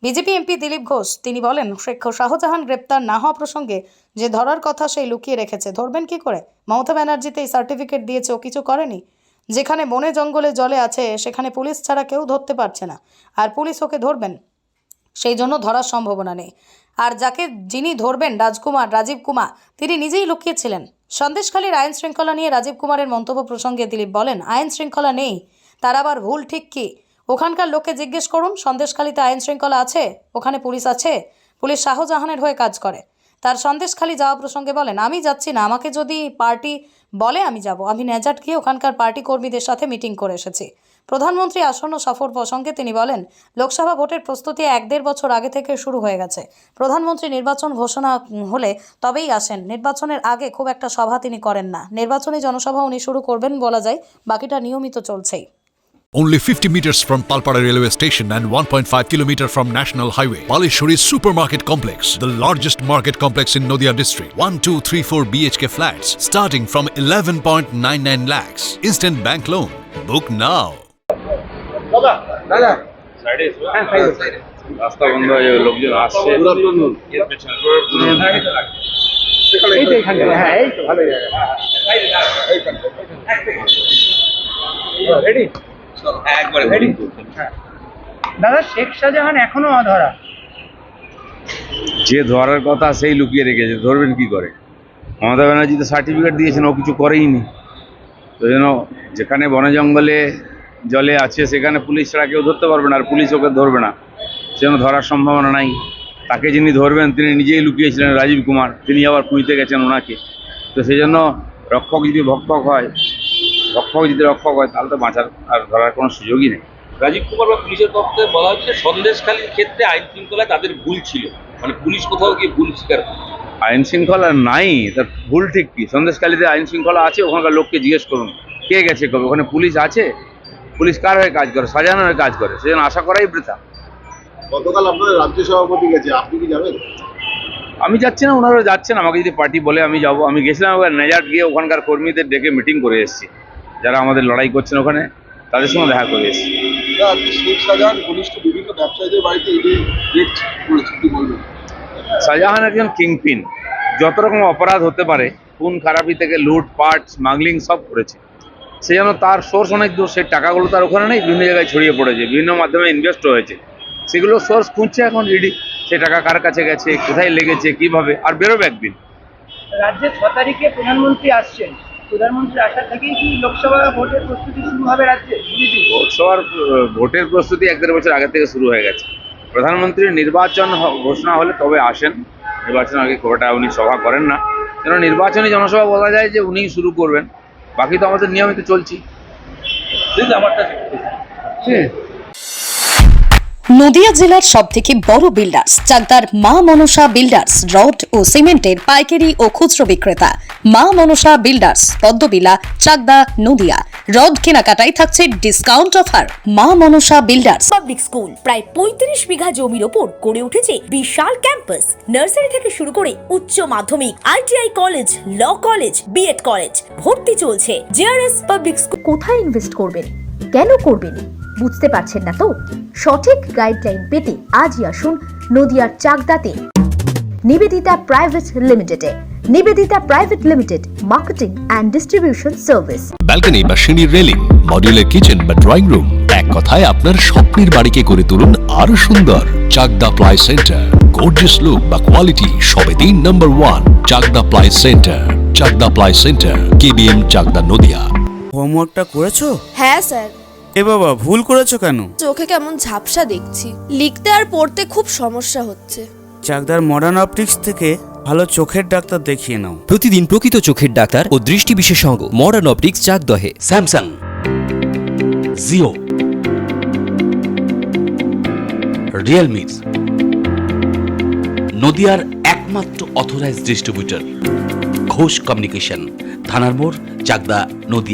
BJP MP Dilip Ghosh তিনি বলেন, শেখ শাহজাহান গ্রেপ্তার না হওয়া প্রসঙ্গে যে ধরার কথা সেই লুকিয়ে রেখেছে, ধরবেন কি করে? মমতা ব্যানার্জিতে এই সার্টিফিকেট দিয়েছে, ও কিছু করেনি। যেখানে বনে জঙ্গলে জলে আছে সেখানে পুলিশ ছাড়া কেউ ধরতে পারছে না, আর পুলিশ ওকে ধরবেন, সেই জন্য ধরার সম্ভাবনা নেই। আর যিনি ধরবেন রাজীব কুমার তিনি নিজেই লুকিয়েছিলেন। সন্দেশখালীর আইন শৃঙ্খলা নিয়ে রাজীব কুমারের মন্তব্য প্রসঙ্গে দিলীপ বলেন, আইন শৃঙ্খলা নেই, তার আবার ভুল ঠিক কি? ওখানকার লোককে জিজ্ঞেস করুন, সন্দেশখালীতে আইন শৃঙ্খলা আছে? ওখানে পুলিশ আছে? পুলিশ শাহজাহানের হয়ে কাজ করে। তার সন্দেশখালী যাওয়া প্রসঙ্গে বলেন, আমি যাচ্ছি না, আমাকে যদি পার্টি বলে আমি যাব। আমি নেজাট গিয়ে ওখানকার পার্টি কর্মীদের সাথে মিটিং করে এসেছি। প্রধানমন্ত্রী আসন্ন সফর প্রসঙ্গে তিনি বলেন, লোকসভা ভোটের প্রস্তুতি 1-1.5 বছর আগে থেকে শুরু হয়ে গেছে। প্রধানমন্ত্রী নির্বাচন ঘোষণা হলে তবেই আসেন, নির্বাচনের আগে খুব একটা সভা তিনি করেন না। নির্বাচনী জনসভা উনি শুরু করবেন বলা যায়, বাকিটা নিয়মিত চলছেই। Only 50 meters from Palpara railway station and 1.5 kilometer from National Highway, Palishuri Supermarket Complex, the largest market complex in Noida district. 1, 2, 3, 4 BHK flats starting from 11.99 lakhs. Instant bank loan. Book now. রাস্তা বন্ধ হয়ে যাবে, লোকজন আসছে। দাদা, শেখ শাহজাহান এখনো অধরা। যে ধরার কথা সেই লুকিয়ে রেখেছে, ধরবেন কি করে? মমতা ব্যানার্জি তো সার্টিফিকেট দিয়েছেন, ও কিছু করেইনি। তো যেন যেখানে বনে জঙ্গলে জলে আছে সেখানে পুলিশ ছাড়া কেউ ধরতে পারবে না, আর পুলিশ ওকে ধরবে না, সেজন্য ধরার সম্ভাবনা নাই। তাকে যিনি ধরবেন তিনি নিজেই লুকিয়েছিলেন, রাজীব কুমার, তিনি আবার পুঁইতে গেছেন ওনাকে। তো সেই জন্য রক্ষক যদি রক্ষক হয় তাহলে তো বাঁচার আর ধরার কোনো সুযোগই নেই। রাজীব কুমার বা পুলিশের পক্ষে বলা হচ্ছে সন্দেশখালীর ক্ষেত্রে আইন শৃঙ্খলায় তাদের ভুল ছিল, মানে পুলিশ কোথাও গিয়ে ভুল স্বীকার করে। আইন শৃঙ্খলা নাই, তার ভুল ঠিক কি? সন্দেশখালীতে আইন শৃঙ্খলা আছে, ওখানকার লোককে জিজ্ঞেস করুন কে গেছে কবে। ওখানে পুলিশ আছে, পুলিশ কার হয়ে কাজ করে? শাহজাহানের হয়ে কাজ করে, সেজন্য আশা করাই বৃথা। গতকাল আপনাদের রাজ্য সভাপতি গেছে, আপনি কি যাবেন? আমি যাচ্ছি না, ওনারা যাচ্ছেন। আমাকে যদি পার্টি বলে আমি যাবো। আমি গেছিলাম এবার নেজাট গিয়ে ওখানকার কর্মীদের ডেকে মিটিং করে এসেছি, যারা আমাদের লড়াই করছেন ওখানে, তাদের সঙ্গে দেখা করে এসেছি। শেখ শাহজাহান ঘনিষ্ঠ বিভিন্ন ব্যবসায়ীদের বাড়িতে রেড করেছে, কি বলবেন? শাহজাহান একজন কিংপিন, যত রকম অপরাধ হতে পারে, খুন খারাপি থেকে লুটপাট, স্মাগলিং সব করেছে। সেই জন্য তার সোর্স অনেক দূর, সেই টাকাগুলো তার ওখানে নেই, বিভিন্ন জায়গায় ছড়িয়ে পড়েছে, বিভিন্ন মাধ্যমে ইনভেস্ট হয়েছে। সেগুলো সোর্স খুঁজছে এখন ইডি, সে টাকা কার কাছে গেছে, কোথায় লেগেছে, কিভাবে, আর বেরোবে একদিন। রাজ্যে 6 তারিখে প্রধানমন্ত্রী আসছেন, প্রধানমন্ত্রী আসা থেকেই কি লোকসভা ভোটের প্রস্তুতি শুরু হবে রাজ্যে? লোকসভার ভোটের প্রস্তুতি 1-1.5 বছর আগে থেকে শুরু হয়ে গেছে। প্রধানমন্ত্রীর নির্বাচন ঘোষণা হলে তবে আসেন, নির্বাচন আগে খুব একটা উনি সভা করেন না। কেন নির্বাচনী জনসভা বলা যায় যে উনিই শুরু করবেন, বাকি তো আমাদের নিয়মিত চলছি। নদিয়া জেলার সবথেকে বড় বিল্ডার্স চাকদার মা মনসা বিল্ডার্স, রড ও সিমেন্টের পাইকারি ও খুচরো বিক্রেতা। মা মনসা বিল্ডার্স, পদ্মবিলা, চাকদা, নদিয়া। রড কেনাকাটায় থাকছে ডিসকাউন্ট অফার। মা মনসা বিল্ডার্স পাবলিক স্কুল প্রায় 35 বিঘা জমির ওপর গড়ে উঠেছে বিশাল ক্যাম্পাস। নার্সারি থেকে শুরু করে উচ্চ মাধ্যমিক, ITI college, law college, BEd college, ভর্তি চলছে। JRS public school. কোথায় ইনভেস্ট করবেন, কেন করবেন, বুঝতে পারছেন না তো? সঠিক গাইডলাইন পেতে আজই আসুন নদিয়ার চাকদাতে নিবেদিতা প্রাইভেট লিমিটেডে। Nivedita private limited, marketing and distribution service. Balcony বা সিঁড়ির রেলিং, মডিউলার কিচেন বা ড্রয়িং রুম, এক কথায় আপনার স্বপ্নের বাড়িকে করে তুলুন আরো সুন্দর। Chakdaha ply centre, gorgeous look বা কোয়ালিটি সবেতেই number 1। Chakdaha ply centre, Chakdaha ply centre, KBM, Chakdaha, Nadia. হোমওয়ার্কটা করেছো? হ্যাঁ স্যার। এ বাবা, ভুল করেছো কেন? চোখে কেমন ঝাপসা দেখছি, লিখতে আর পড়তে খুব সমস্যা হচ্ছে। চাকদার মডার্ন অপটিক্স থেকে ভালো চোখের ডাক্তার দেখিয়ে নাও। প্রতিদিন প্রকৃত চোখের ডাক্তার ও দৃষ্টি বিশেষজ্ঞ মডার্ন অপটিক্স, চাকদহে। স্যামসাং, জিও, রিয়েলমি, নদিয়ার একমাত্র অথরাইজড ডিস্ট্রিবিউটর ঘোষ কমিউনিকেশন, থানার মোড়, চাকদা, নদিয়া।